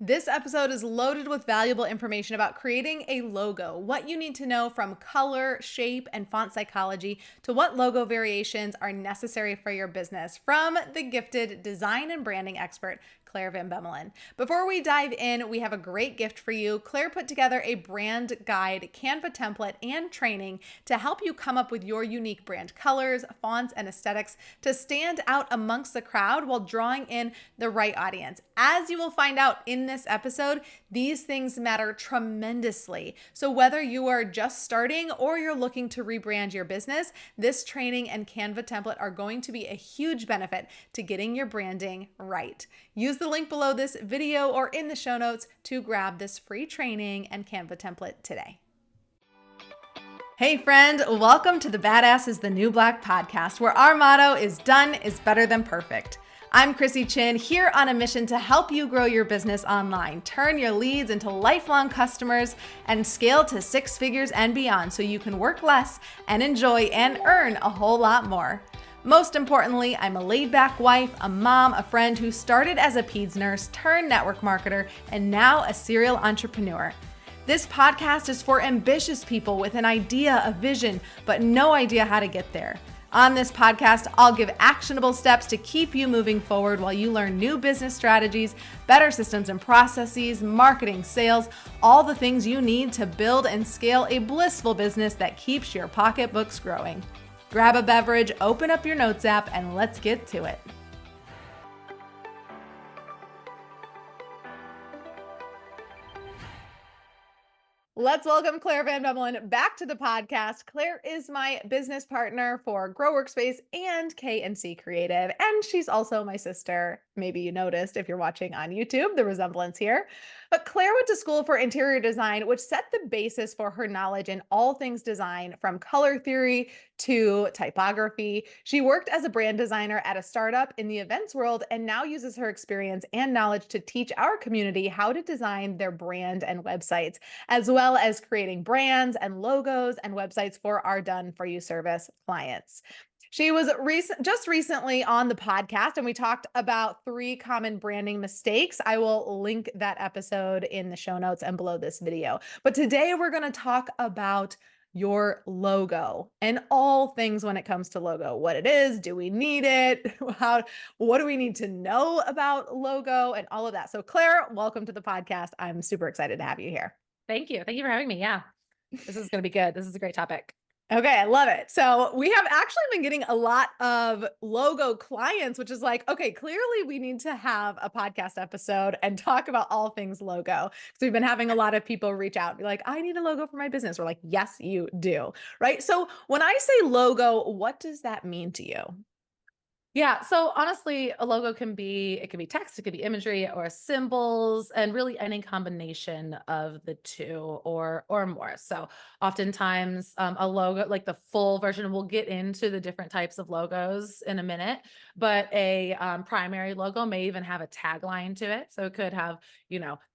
This episode is loaded with valuable information about creating a logo, what you need to know from color, shape, and font psychology to what logo variations are necessary for your business from the gifted design and branding expert, Claire Van Bemmelen. Before we dive in, we have a great gift for you. Claire put together a brand guide, Canva template, and training to help you come up with your unique brand colors, fonts, and aesthetics to stand out amongst the crowd while drawing in the right audience. As you will find out in this episode, these things matter tremendously. So whether you are just starting or you're looking to rebrand your business, this training and Canva template are going to be a huge benefit to getting your branding right. Use the link below this video or in the show notes to grab this free training and Canva template today. Hey friend, welcome to the Badass is the New Black podcast, where our motto is done is better than perfect. I'm Chrissy Chin, here on a mission to help you grow your business online, turn your leads into lifelong customers, and scale to six figures and beyond so you can work less and enjoy and earn a whole lot more. Most importantly, I'm a laid-back wife, a mom, a friend who started as a peds nurse, turned network marketer, and now a serial entrepreneur. This podcast is for ambitious people with an idea, a vision, but no idea how to get there. On this podcast, I'll give actionable steps to keep you moving forward while you learn new business strategies, better systems and processes, marketing, sales, all the things you need to build and scale a blissful business that keeps your pocketbooks growing. Grab a beverage, open up your notes app, and let's get to it. Let's welcome Claire Van Bemmelen back to the podcast. Claire is my business partner for Grow Workspace and K&C Creative, and she's also my sister. Maybe you noticed if you're watching on YouTube, the resemblance here. But Claire went to school for interior design, which set the basis for her knowledge in all things design, from color theory to typography. She worked as a brand designer at a startup in the events world and now uses her experience and knowledge to teach our community how to design their brand and websites, as well as creating brands and logos and websites for our done for you service clients. She was just recently on the podcast and we talked about 3 common branding mistakes. I will link that episode in the show notes and below this video. But today we're going to talk about your logo and all things when it comes to logo. What it is, do we need it? What do we need to know about logo and all of that? So Claire, welcome to the podcast. I'm super excited to have you here. Thank you. Thank you for having me. Yeah, this is going to be good. This is a great topic. Okay, I love it. So we have actually been getting a lot of logo clients, which is like, okay, clearly we need to have a podcast episode and talk about all things logo. So we've been having a lot of people reach out and be like, I need a logo for my business. We're like, yes, you do. Right. So when I say logo, what does that mean to you? Yeah. So honestly, a logo can be text, it could be imagery or symbols, and really any combination of the two or more. So oftentimes a logo, like the full version, we'll get into the different types of logos in a minute, but a primary logo may even have a tagline to it. So it could have,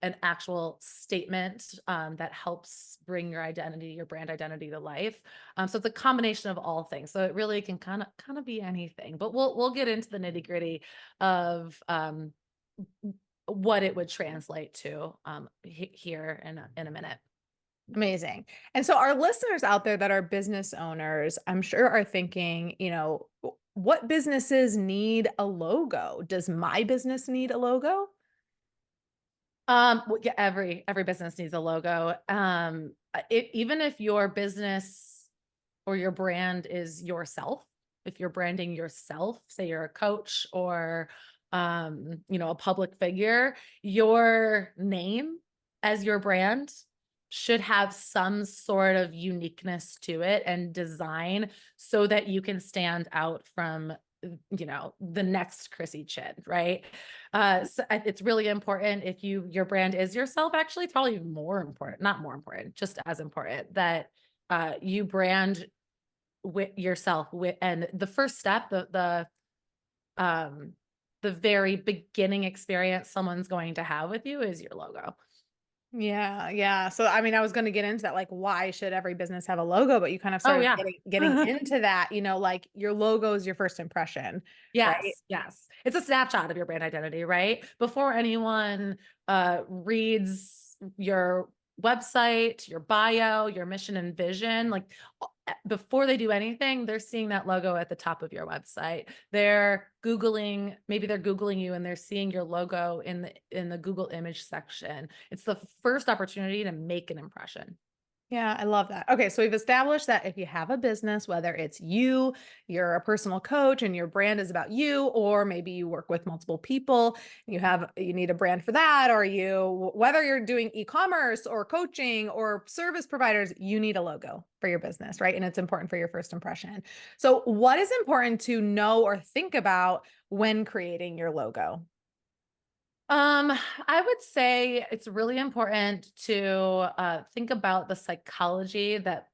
an actual statement that helps bring your identity, your brand identity to life. So it's a combination of all things. So it really can kind of be anything, but we'll get into the nitty gritty of what it would translate to here in a minute. Amazing. And so our listeners out there that are business owners, I'm sure are thinking, what businesses need a logo? Does my business need a logo? Yeah, every business needs a logo. Even if your business or your brand is yourself, if you're branding yourself, say you're a coach or, a public figure, your name as your brand should have some sort of uniqueness to it and design so that you can stand out from, the next Chrissy Chin, right? It's really important if your brand is yourself. Actually, it's probably more important, not more important, just as important that you brand with yourself and the first step, the very beginning experience someone's going to have with you is your logo. Yeah, yeah. So, I mean, I was going to get into that, like, why should every business have a logo? But you kind of Oh started yeah. getting into that, like your logo is your first impression, right? Yes, yes. It's a snapshot of your brand identity, right? Before anyone reads your website, your bio, your mission and vision. Like before they do anything, they're seeing that logo at the top of your website. Maybe they're Googling you and they're seeing your logo in the Google image section. It's the first opportunity to make an impression. Yeah, I love that. Okay, so we've established that if you have a business, whether it's you, you're a personal coach and your brand is about you, or maybe you work with multiple people, you need a brand for that, or whether you're doing e-commerce or coaching or service providers, you need a logo for your business, right? And it's important for your first impression. So, what is important to know or think about when creating your logo? I would say it's really important to think about the psychology that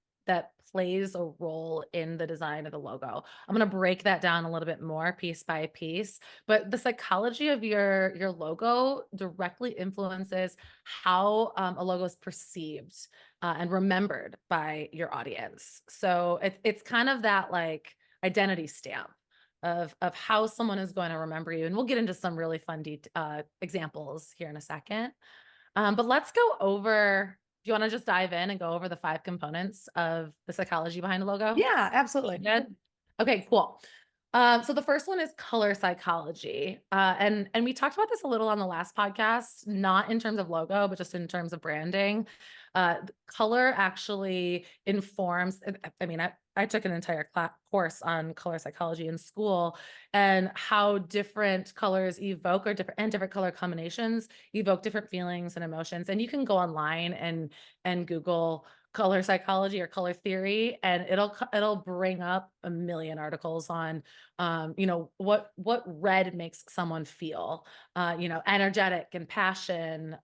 plays a role in the design of the logo. I'm going to break that down a little bit more piece by piece, but the psychology of your logo directly influences how a logo is perceived and remembered by your audience. So it's kind of that like identity stamp of how someone is going to remember you. And we'll get into some really fun examples here in a second. But let's go over. Do you want to just dive in and go over the 5 components of the psychology behind a logo? Yeah, absolutely. Good. Okay, cool. So the first one is color psychology, and we talked about this a little on the last podcast, not in terms of logo, but just in terms of branding. Color actually informs. I mean, I took an entire course on color psychology in school, and how different colors evoke or different color combinations evoke different feelings and emotions. And you can go online and Google color psychology or color theory, and it'll bring up a million articles on what red makes someone feel, energetic and passion.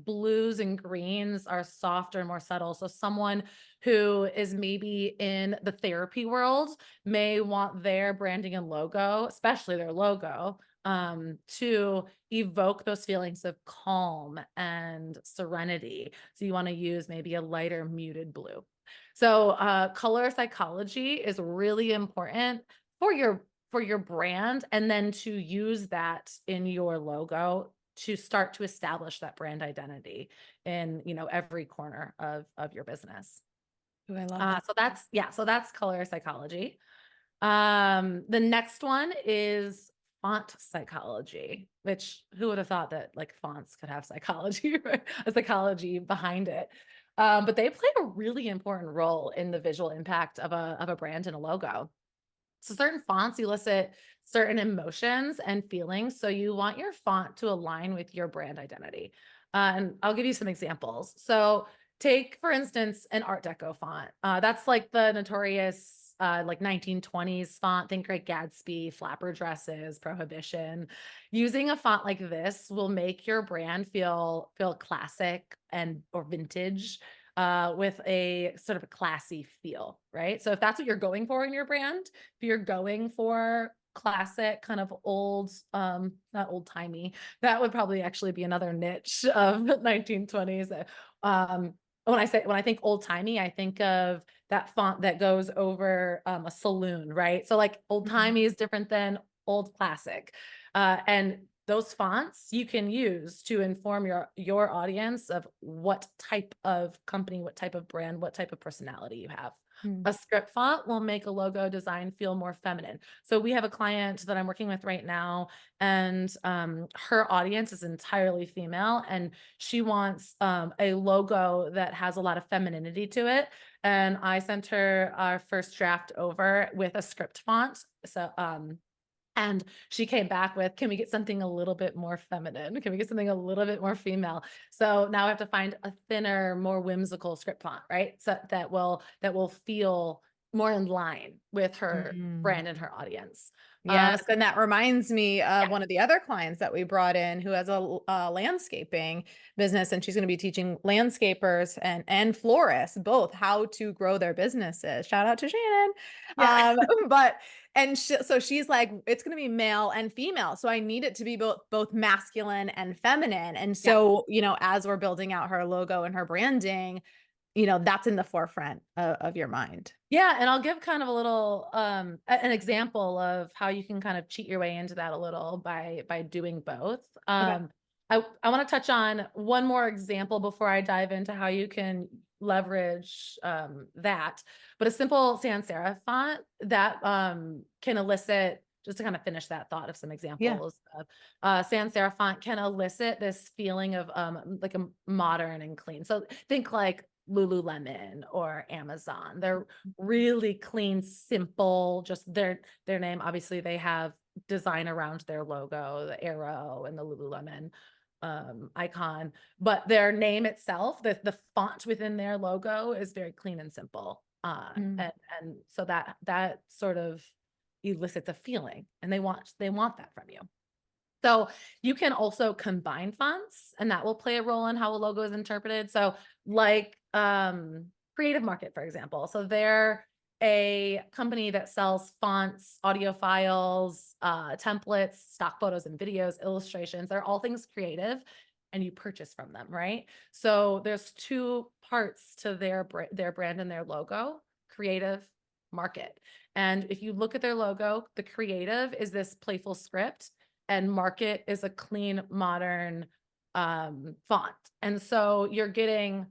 Blues and greens are softer and more subtle, so someone who is maybe in the therapy world may want their branding and logo, especially their logo, to evoke those feelings of calm and serenity. So you want to use maybe a lighter muted blue. So color psychology is really important for your brand, and then to use that in your logo to start to establish that brand identity in every corner of your business. Ooh, I love that. So that's color psychology. The next one is font psychology, which who would have thought that like fonts could have psychology, right? A psychology behind it. But they play a really important role in the visual impact of a brand and a logo. So certain fonts elicit certain emotions and feelings. So you want your font to align with your brand identity. And I'll give you some examples. So take, for instance, an Art Deco font. That's like the notorious like 1920s font. Think Great Gatsby, flapper dresses, Prohibition. Using a font like this will make your brand feel classic and or vintage, with a sort of a classy feel, right? So if that's what you're going for in your brand, if you're going for classic, kind of old, not old timey, that would probably actually be another niche of 1920s. When I think old timey, I think of that font that goes over a saloon, right? So like old Mhm. timey is different than old classic, and those fonts you can use to inform your audience of what type of company, what type of brand, what type of personality you have. Mm. A script font will make a logo design feel more feminine. So we have a client that I'm working with right now, and her audience is entirely female, and she wants a logo that has a lot of femininity to it. And I sent her our first draft over with a script font. And she came back with, "Can we get something a little bit more feminine? Can we get something a little bit more female?" So now I have to find a thinner, more whimsical script font, right? So that will feel more in line with her Mm. brand and her audience. Yes, So and that reminds me of yeah, one of the other clients that we brought in who has a landscaping business, and she's going to be teaching landscapers and florists both how to grow their businesses. Shout out to Shannon. yeah, But so she's like, it's going to be male and female, so I need it to be both masculine and feminine. And yes. so as we're building out her logo and her branding, that's in the forefront of your mind. Yeah, and I'll give kind of a little an example of how you can kind of cheat your way into that a little by doing both. Okay. I want to touch on one more example before I dive into how you can leverage that. But a simple sans serif font that can elicit, just to kind of finish that thought of some Yeah. examples of sans serif font can elicit this feeling of like a modern and clean. So think like Lululemon or Amazon. They're really clean, simple, just their name. Obviously, they have design around their logo, the arrow and the Lululemon icon, but their name itself, the font within their logo is very clean and simple. Mm. And so that sort of elicits a feeling, and they want that from you. So you can also combine fonts, and that will play a role in how a logo is interpreted. So like Creative Market, for example. So they're a company that sells fonts, audio files, templates, stock photos and videos, illustrations. They're all things creative, and you purchase from them, right? So there's two parts to their brand and their logo: creative, market. And if you look at their logo, the creative is this playful script, and market is a clean, modern font. And so you're getting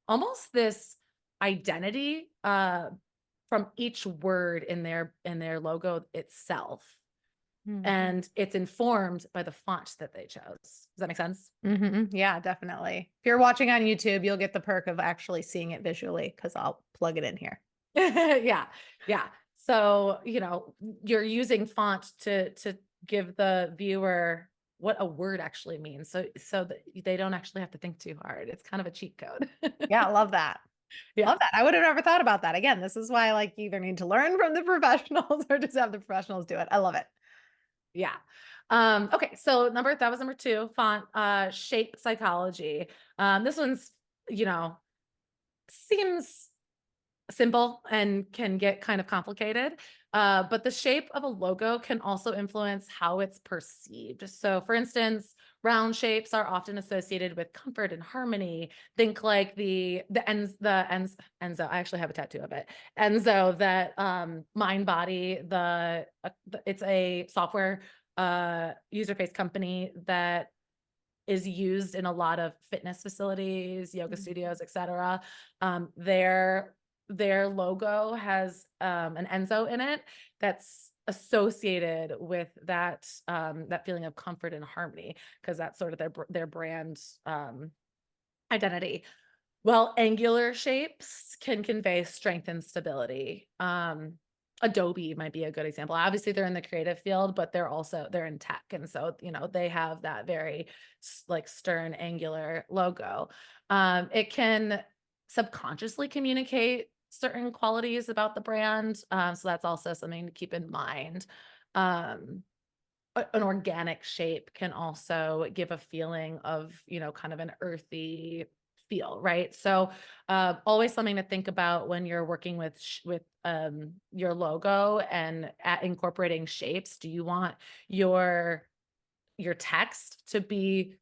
almost this identity from each word in their logo itself. Mm. And it's informed by the font that they chose. Does that make sense? Yeah, definitely. If you're watching on YouTube, you'll get the perk of actually seeing it visually because I'll plug it in here. Yeah. Yeah. So, you're using font to give the viewer what a word actually means. So that they don't actually have to think too hard. It's kind of a cheat code. Yeah, I love that. Yeah. Love that. I would have never thought about that. Again, this is why like you either need to learn from the professionals or just have the professionals do it. I love it. Yeah. Okay. So that was number two, font, shape psychology. This one's, you know, seems simple and can get kind of complicated. But the shape of a logo can also influence how it's perceived. So, for instance, round shapes are often associated with comfort and harmony. Think like the Enzo. I actually have a tattoo of it. Enzo, that MindBody. It's a software user face company that is used in a lot of fitness facilities, yoga Mhm. studios, etc. Their logo has an Enzo in it that's associated with that feeling of comfort and harmony, because that's sort of their brand identity. Well, angular shapes can convey strength and stability. Adobe might be a good example. Obviously, they're in the creative field, but they're in tech, and so they have that very like stern, angular logo. It can subconsciously communicate certain qualities about the brand, so that's also something to keep in mind. Um, an organic shape can also give a feeling of, kind of an earthy feel, right? So, always something to think about when you're working with your logo and incorporating shapes. Do you want your text to be,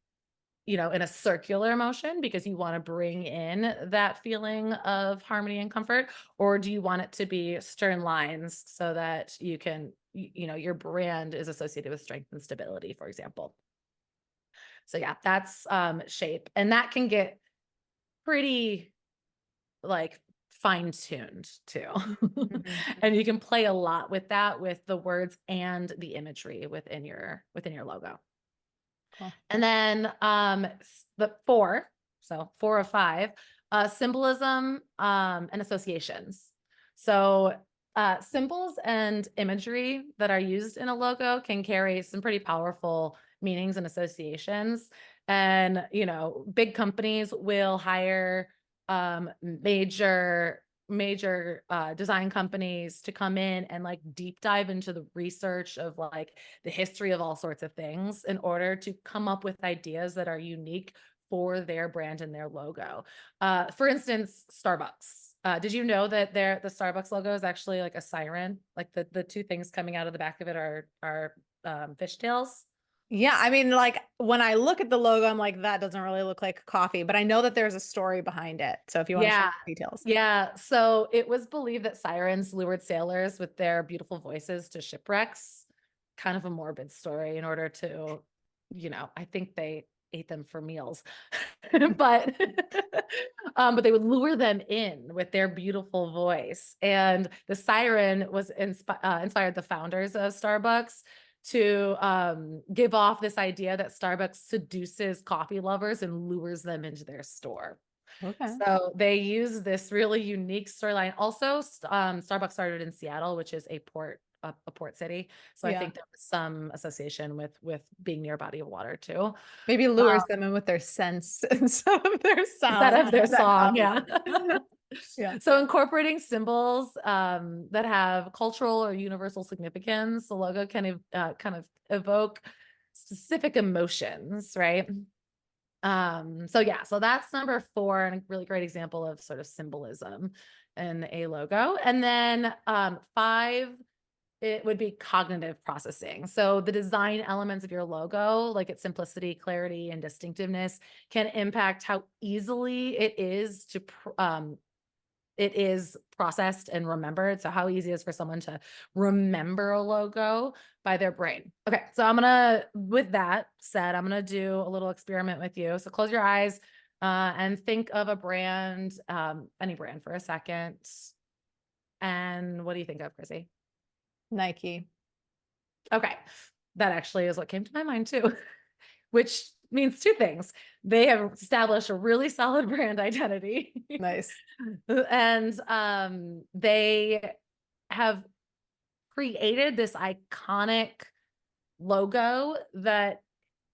in a circular motion because you want to bring in that feeling of harmony and comfort? Or do you want it to be stern lines so that your brand is associated with strength and stability, for example? So yeah, that's shape. And that can get pretty like fine-tuned too. Mhm. And you can play a lot with that, with the words and the imagery within your logo. Cool. And then the four, so four of five, symbolism and associations. So symbols and imagery that are used in a logo can carry some pretty powerful meanings and associations. And, big companies will hire major design companies to come in and like deep dive into the research of like the history of all sorts of things in order to come up with ideas that are unique for their brand and their logo. For instance, Starbucks. Did you know that the Starbucks logo is actually like a siren? Like the two things coming out of the back of it are fishtails. Yeah, I mean, like when I look at the logo, I'm like, that doesn't really look like coffee, but I know that there's a story behind it. So if you want to share Yeah. the details. Yeah. So it was believed that sirens lured sailors with their beautiful voices to shipwrecks. Kind of a morbid story in order to, I think ate them for meals. but but they would lure them in with their beautiful voice. And the siren was inspired the founders of Starbucks to give off this idea that Starbucks seduces coffee lovers and lures them into their store. Okay. So they use this really unique storyline. Also, Starbucks started in Seattle, which is a port city. So I Yeah. think there was some association with being near a body of water too. Maybe Um, lures them in with their sense instead of their instead sound, of their that song, coffee. yeah. Yeah. So incorporating symbols that have cultural or universal significance, the logo can kind of evoke specific emotions, right? So yeah, so that's number 4 and a really great example of sort of symbolism in a logo. And then 5, it would be cognitive processing. So the design elements of your logo, like its simplicity, clarity, and distinctiveness, can impact how easily it is processed and remembered. So how easy it is for someone to remember a logo by their brain. Okay. So with that said, I'm going to do a little experiment with you. So close your eyes and think of a brand, any brand for a second. And what do you think of, Chrissy? Nike. Okay. That actually is what came to my mind too, which means 2 things. They have established a really solid brand identity. Nice. And they have created this iconic logo that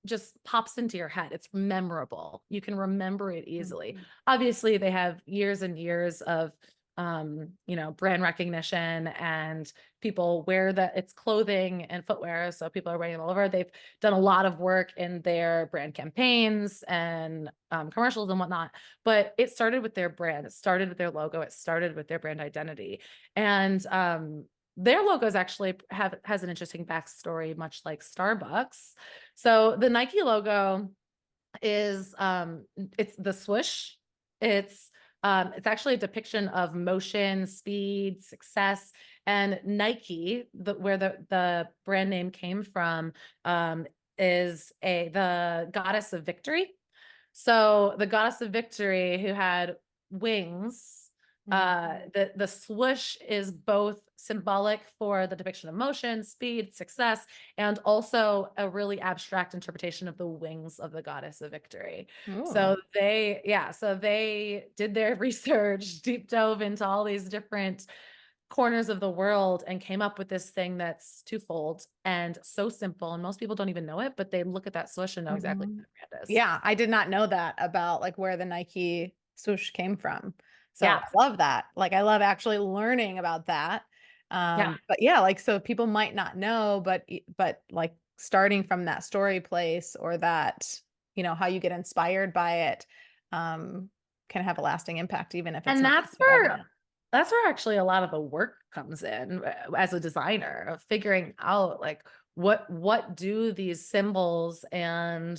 just pops into your head. It's memorable. You can remember it easily. Mhm. Obviously, they have years and years of brand recognition, and people wear that it's clothing and footwear, so people are wearing it all over. They've done a lot of work in their brand campaigns and commercials and whatnot, but it started with their brand. It started with their logo. It started with their brand identity. And their logos actually has an interesting backstory, much like Starbucks. So the Nike logo is it's the swoosh. It's actually a depiction of motion, speed, success, and Nike, where the brand name came from, is the goddess of victory. So the goddess of victory who had wings, Mhm. the swoosh is both symbolic for the depiction of motion, speed, success, and also a really abstract interpretation of the wings of the goddess of victory. Ooh. So they did their research, deep dove into all these different corners of the world and came up with this thing that's twofold and so simple. And most people don't even know it, but they look at that swoosh and know exactly Mhm. what the brand is. Yeah, I did not know that about like where the Nike swoosh came from. So Yeah. I love that. Like I love actually learning about that. Yeah. But yeah, like so people might not know, but like starting from that story place or that, how you get inspired by it, um, can have a lasting impact, even if it's And not that's so where evident. that's where actually a lot of the work comes in as a designer of figuring out like what do these symbols and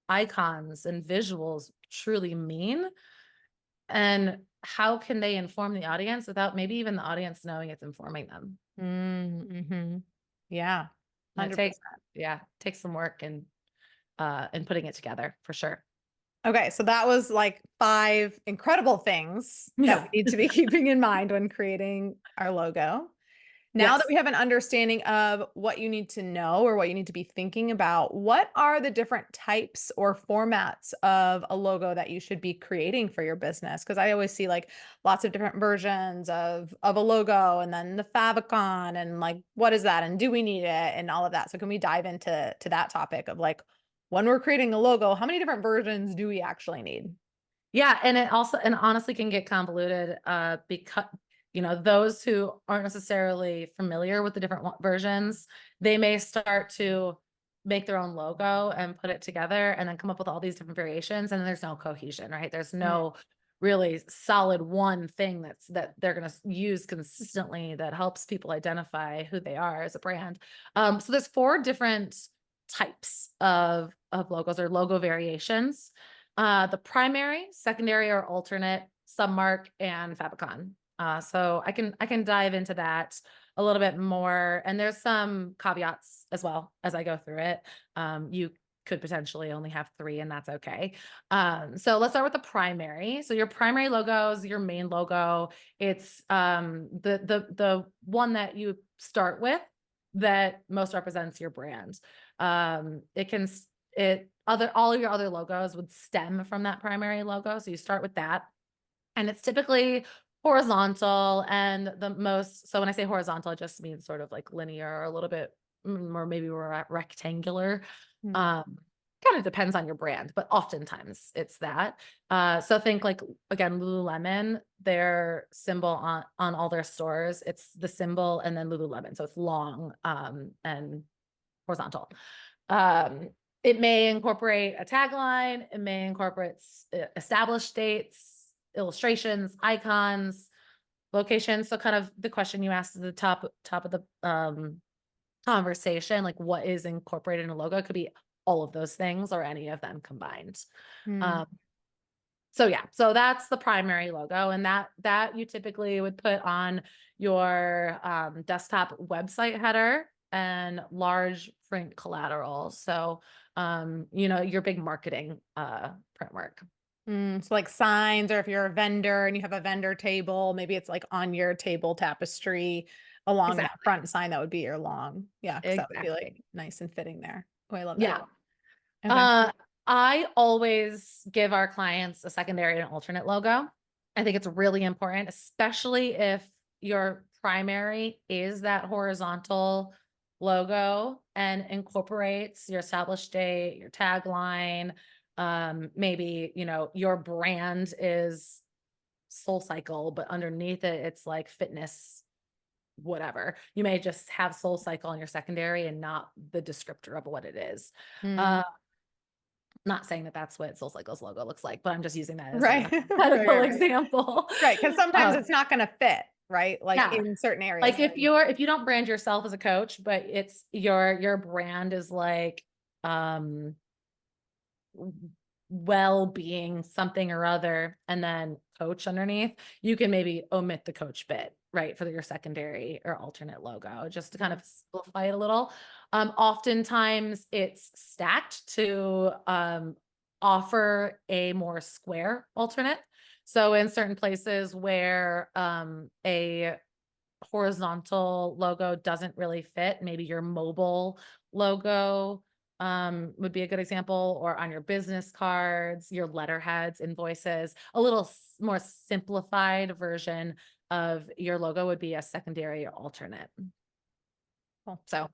icons and visuals truly mean, and how can they inform the audience without maybe even the audience knowing it's informing them. Mm-hmm. Yeah, And it 100%. takes some work and putting it together for sure. Okay, so that was like 5 incredible things that Yeah. we need to be keeping in mind when creating our logo. Now that Yes. we have an understanding of what you need to know or what you need to be thinking about, what are the different types or formats of a logo that you should be creating for your business? Because I always see like lots of different versions of a logo and then the favicon and like what is that and do we need it and all of that. So can we dive into that topic of like when we're creating a logo, how many different versions do we actually need? Yeah, and it also and honestly can get convoluted, because those who aren't necessarily familiar with the different versions, they may start to make their own logo and put it together and then come up with all these different variations, and there's no cohesion, right? There's Mm. no really solid one thing that they're going to use consistently that helps people identify who they are as a brand. So there's 4 different types of logos or logo variations. The primary, secondary, or alternate, submark, and favicon. So I can dive into that a little bit more, and there's some caveats as well as I go through it. You could potentially only have 3, and that's okay. So let's start with the primary. So your primary logo is your main logo. It's the one that you start with that most represents your brand. It can it other all of your other logos would stem from that primary logo. So you start with that. And it's typically horizontal and the most, so when I say horizontal, it just means sort of like linear or a little bit or maybe rectangular. Mm. Um, Kind of depends on your brand, but oftentimes it's that. So think like again, Lululemon, their symbol on all their stores, it's the symbol and then Lululemon. So it's long and horizontal. Um, it may incorporate a tagline, it may incorporate established dates, illustrations, icons, locations. So kind of the question you asked at the top of the conversation, like what is incorporated in a logo, could be all of those things or any of them combined. Mm. Um, so yeah, so that's the primary logo, and that you typically would put on your desktop website header and large print collateral. So your big marketing print work. So like signs, or if you're a vendor and you have a vendor table, maybe it's like on your table tapestry along that Exactly. front sign that would be your long. Yeah, because that would be like Exactly. nice and fitting there. Oh, I love that. Yeah. Okay. Uh, I always give our clients a secondary and alternate logo. I think it's really important, especially if your primary is that horizontal logo and incorporates your established date, your tagline. Maybe, your brand is Soul Cycle, but underneath it, it's like fitness, whatever. You may just have Soul Cycle on your secondary and not the descriptor of what it is. Mm. Uh, Not saying that that's what SoulCycle's logo looks like, but I'm just using that as a Right. Right, hypothetical right, right. example. Right, because sometimes Um, it's not gonna fit, right? Like yeah, in certain like areas. if you don't brand yourself as a coach, but it's your brand is like um well-being something or other, and then coach underneath, you can maybe omit the coach bit, right, for your secondary or alternate logo, just to kind Mm. of simplify it a little. Oftentimes it's stacked to offer a more square alternate. So in certain places where a horizontal logo doesn't really fit, maybe your mobile logo would be a good example, or on your business cards, your letterheads, invoices, a little more simplified version of your logo would be a secondary or alternate. Cool. So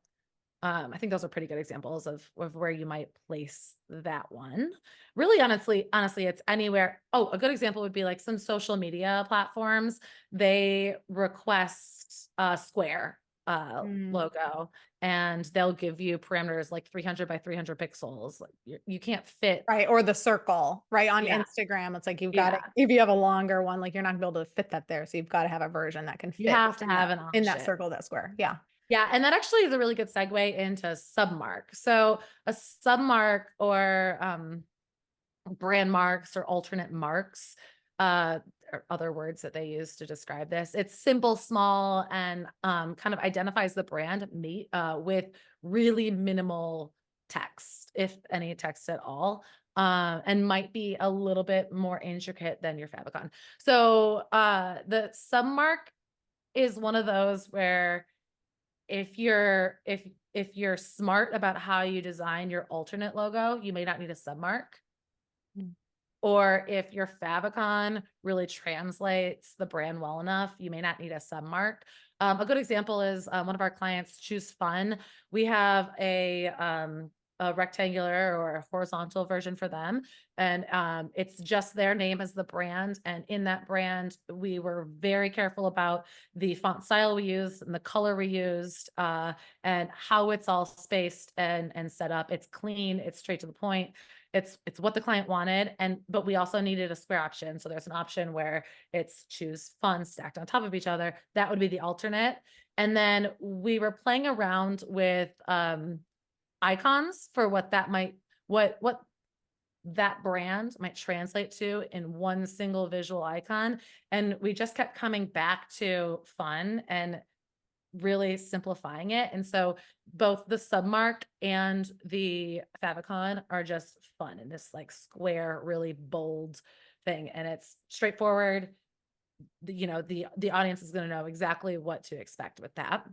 I think those are pretty good examples of where you might place that one. Really, honestly, it's anywhere. Oh, a good example would be like some social media platforms. They request a square Mm. logo, and they'll give you parameters like 300 by 300 pixels. Like you can't fit. Right, or the circle, right? On Yeah, Instagram, it's like you've got to, yeah. if you have a longer one, like you're not gonna be able to fit that there. So you've got to have a version that can You fit have to have an in that option. circle, that square. Yeah. Yeah, and that actually is a really good segue into submark. So a submark or brand marks or alternate marks, or other words that they use to describe this. It's simple, small, and kind of identifies the brand with really minimal text, if any text at all, and might be a little bit more intricate than your favicon. So the submark is one of those where if you're smart about how you design your alternate logo, you may not need a submark. Mm. Or if your favicon really translates the brand well enough, you may not need a submark. A good example is one of our clients, Choose Fun. We have a rectangular or a horizontal version for them, and it's just their name as the brand. And in that brand, we were very careful about the font style we used and the color we used, and how it's all spaced and set up. It's clean. It's straight to the point. It's what the client wanted, but we also needed a square option. So there's an option where it's Choose Fun stacked on top of each other. That would be the alternate. And then we were playing around with icons for what that brand might translate to in one single visual icon. And we just kept coming back to fun and really simplifying it. And so both the submark and the favicon are just fun in this like square, really bold thing. And it's straightforward. The audience is going to know exactly what to expect with that.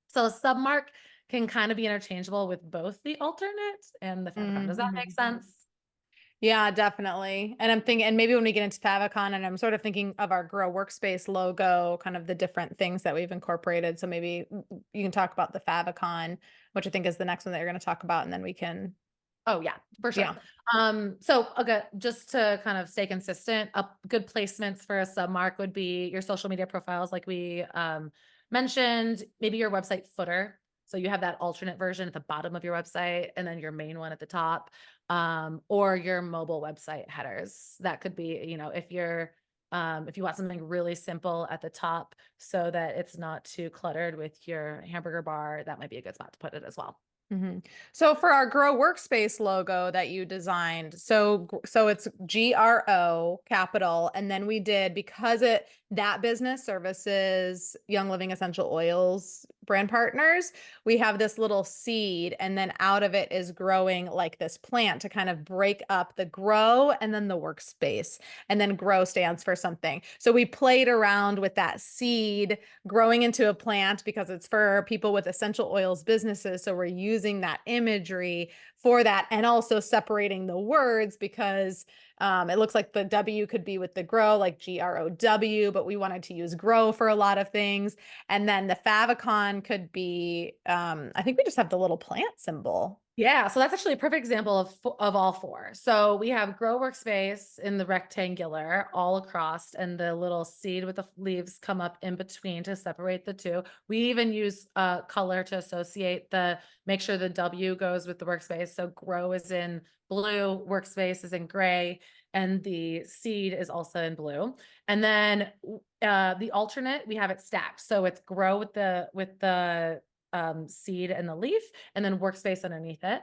So submark can kind of be interchangeable with both the alternate and the favicon. Does that make Mhm. sense? Yeah, definitely. And I'm thinking, and maybe when we get into favicon, and I'm sort of thinking of our Grow Workspace logo, kind of the different things that we've incorporated. So maybe you can talk about the favicon, which I think is the next one that you're going to talk about, and then we can, Oh yeah, for sure. yeah. So okay, just to kind of stay consistent, good placements for a submark would be your social media profiles, like we mentioned, maybe your website footer. So you have that alternate version at the bottom of your website, and then your main one at the top, or your mobile website headers. That could be, if you want something really simple at the top, so that it's not too cluttered with your hamburger bar, that might be a good spot to put it as well. Mhm. So for our Grow Workspace logo that you designed, so it's GRO capital, and then we did, because it that business services Young Living Essential Oils brand partners, we have this little seed, and then out of it is growing like this plant to kind of break up the grow and then the workspace, and then grow stands for something. So we played around with that seed growing into a plant because it's for people with essential oils businesses. So we're using that imagery for that, and also separating the words because it looks like the W could be with the grow, like GROW, but we wanted to use grow for a lot of things. And then the favicon could be, I think we just have the little plant symbol. Yeah, so that's actually a perfect example of all four. So we have grow workspace in the rectangular all across, and the little seed with the leaves come up in between to separate the two. We even use color to associate make sure the W goes with the workspace. So grow is in blue, workspace is in gray, and the seed is also in blue. And then the alternate, we have it stacked. So it's grow with the seed and the leaf, and then workspace underneath it.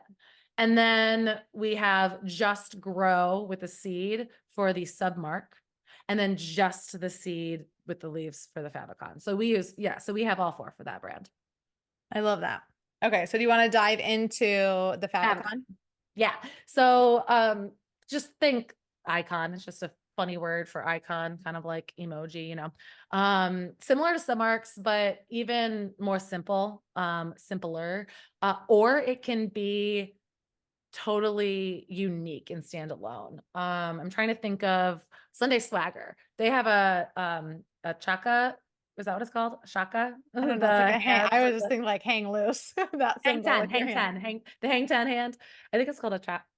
And then we have just grow with the seed for the submark, and then just the seed with the leaves for the favicon. So we have all four for that brand. I love that. Okay, so do you want to dive into the Favicon. favicon? Yeah. So just think icon. It's just a funny word for icon, kind of like emoji, similar to submarks, but even more simpler. Or it can be totally unique and standalone. I'm trying to think of Sunday Swagger. They have a chaka. Is that what it's called? Shaka? I don't know. It's like The a hang. hands I was with just the thinking like hang loose, that hang symbol 10, with your hang hand. 10, the hang 10 hand. I think it's called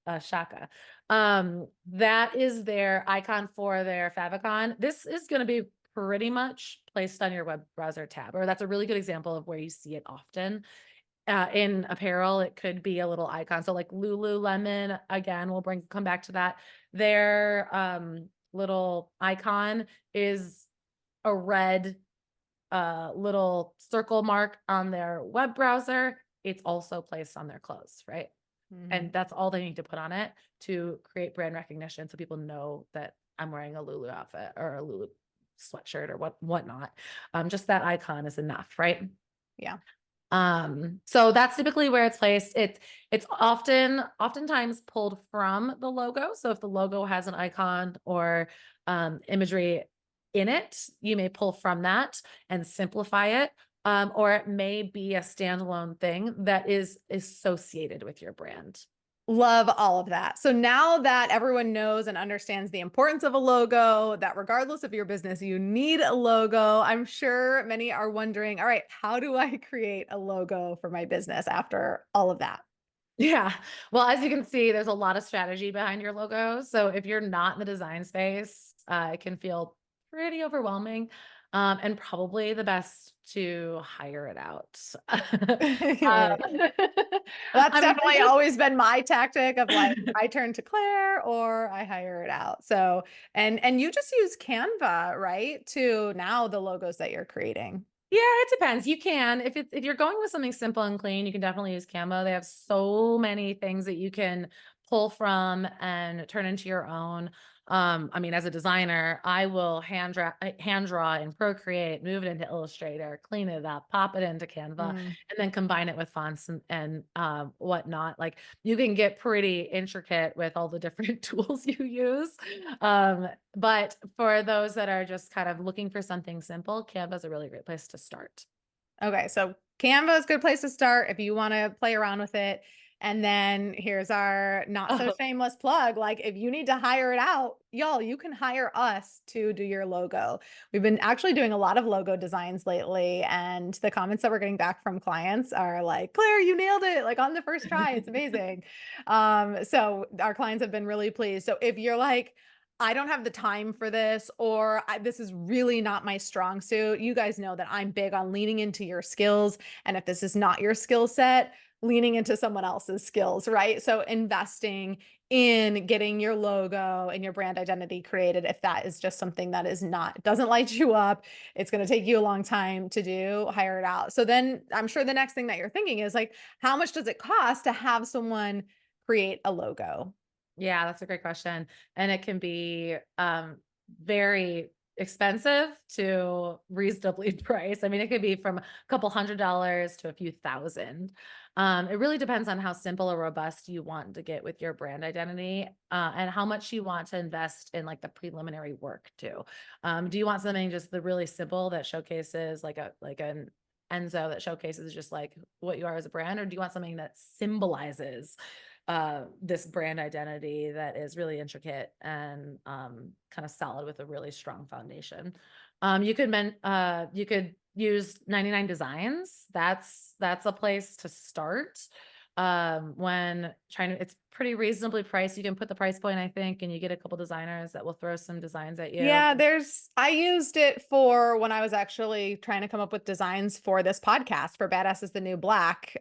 a shaka. That is their icon for their favicon. This is going to be pretty much placed on your web browser tab, or that's a really good example of where you see it often. In apparel, it could be a little icon. So like Lululemon, again, come back to that. Their little icon is a red little circle mark on their web browser. It's also placed on their clothes, right? And Mhm. that's all they need to put on it to create brand recognition, so people know that I'm wearing a Lulu outfit or a Lulu sweatshirt or whatnot. Just that icon is enough, right? Yeah. So that's typically where it's placed. It's oftentimes pulled from the logo. So if the logo has an icon or imagery in it, you may pull from that and simplify it. Or it may be a standalone thing that is associated with your brand. Love all of that. So now that everyone knows and understands the importance of a logo, that regardless of your business, you need a logo, I'm sure many are wondering, all right, how do I create a logo for my business after all of that? Yeah. Well, as you can see, there's a lot of strategy behind your logo. So if you're not in the design space, it can feel pretty overwhelming. And probably the best to hire it out. Right. That's I'm definitely gonna always been my tactic of like I turn to Claire or I hire it out. So, and you just use Canva, right? To now the logos that you're creating. Yeah, it depends. You can, if you're going with something simple and clean, you can definitely use Canva. They have so many things that you can pull from and turn into your own. I mean, as a designer, I will hand draw in Procreate, move it into Illustrator, clean it up, pop it into Canva, Mm. and then combine it with fonts and whatnot. Like you can get pretty intricate with all the different tools you use. But for those that are just kind of looking for something simple, Canva is a really great place to start. Okay, so Canva is a good place to start if you want to play around with it. And then here's our not so Oh, shameless plug. Like, if you need to hire it out, y'all, you can hire us to do your logo. We've been actually doing a lot of logo designs lately, and the comments that we're getting back from clients are like, Claire, you nailed it, like on the first try. It's amazing. So our clients have been really pleased. So if you're like, I don't have the time for this, or this is really not my strong suit. You guys know that I'm big on leaning into your skills. And if this is not your skill set, leaning into someone else's skills, right? So investing in getting your logo and your brand identity created, if that is just something that is not, doesn't light you up, it's going to take you a long time to do, hire it out. So then I'm sure the next thing that you're thinking is like, how much does it cost to have someone create a logo? yeah, that's a great question. And it can be very expensive to reasonably priced. I mean, it could be from a couple $100s to a few thousand. It really depends on how simple or robust you want to get with your brand identity, and how much you want to invest in like the preliminary work too. Do you want something just the really simple that showcases like an Enzo that showcases just like what you are as a brand, or do you want something that symbolizes this brand identity that is really intricate and kind of solid with a really strong foundation? You could use 99 Designs. That's a place to start. When trying to, it's pretty reasonably priced. You can put the price point, I think, and you get a couple designers that will throw some designs at you. Yeah, I used it for when I was actually trying to come up with designs for this podcast for Badass is the New Black.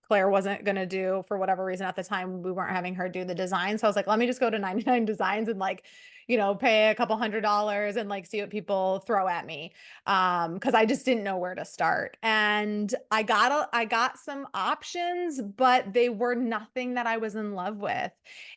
Claire wasn't going to do, for whatever reason at the time, we weren't having her do the design. So I was like, let me just go to 99 Designs and like, pay a couple $100 and like see what people throw at me. Cause I just didn't know where to start. And I got some options, but they were nothing that I was in love with.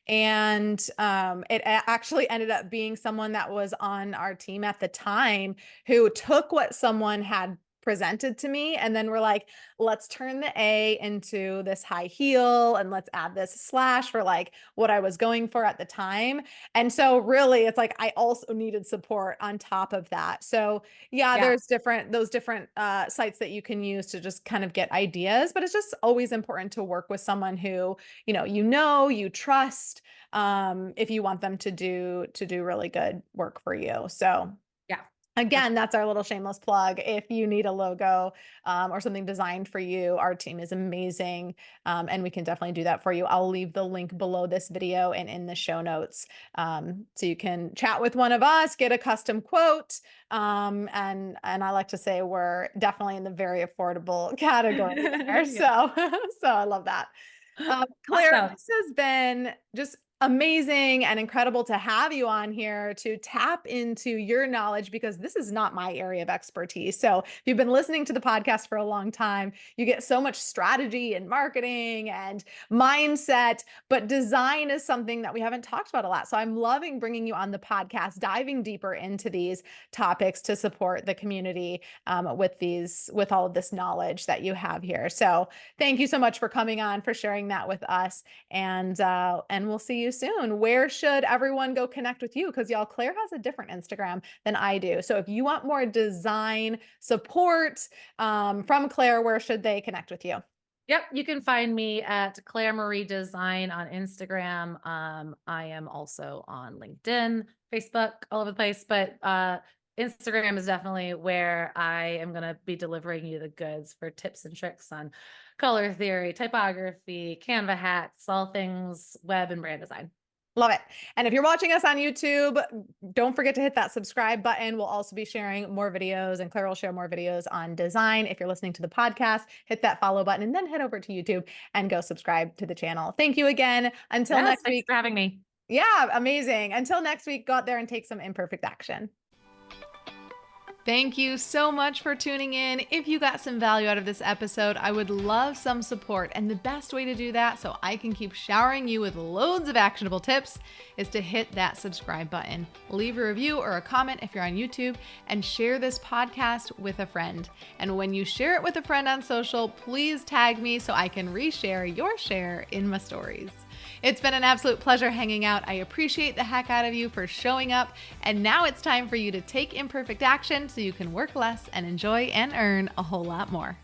And actually ended up being someone that was on our team at the time who took what someone had presented to me and then we're like, let's turn the A into this high heel and let's add this slash for like what I was going for at the time. And so really it's like I also needed support on top of that. So yeah, Yeah. there's those different sites that you can use to just kind of get ideas, but it's just always important to work with someone who, you trust, if you want them to do really good work for you. So Yeah. For again, sure. that's our little shameless plug. If you need a logo or something designed for you, our team is amazing, and we can definitely do that for you. I'll leave the link below this video and in the show notes, so you can chat with one of us, get a custom quote, and I like to say we're definitely in the very affordable category there. Yeah. So so I love that. Claire, Awesome. this has been just amazing and incredible to have you on here to tap into your knowledge because this is not my area of expertise. So, if you've been listening to the podcast for a long time, you get so much strategy and marketing and mindset, but design is something that we haven't talked about a lot. So, I'm loving bringing you on the podcast, diving deeper into these topics to support the community with all of this knowledge that you have here. So, thank you so much for coming on, for sharing that with us, and we'll see you soon. Where should everyone go connect with you? Because y'all, Claire has a different Instagram than I do. So if you want more design support from Claire, where should they connect with you? Yep, you can find me at Claire Marie Design on Instagram. I am also on LinkedIn, Facebook, all over the place, but Instagram is definitely where I am going to be delivering you the goods for tips and tricks on color theory, typography, Canva hacks, all things web and brand design. Love it. And if you're watching us on YouTube, don't forget to hit that subscribe button. We'll also be sharing more videos, and Claire will share more videos on design. If you're listening to the podcast, hit that follow button and then head over to YouTube and go subscribe to the channel. Thank you again. Until Yes, next thanks week. for having me. Yeah, amazing. Until next week, go out there and take some imperfect action. Thank you so much for tuning in. If you got some value out of this episode, I would love some support. And the best way to do that, so I can keep showering you with loads of actionable tips, is to hit that subscribe button. Leave a review or a comment if you're on YouTube, and share this podcast with a friend. And when you share it with a friend on social, please tag me so I can reshare your share in my stories. It's been an absolute pleasure hanging out. I appreciate the heck out of you for showing up. And now it's time for you to take imperfect action so you can work less and enjoy and earn a whole lot more.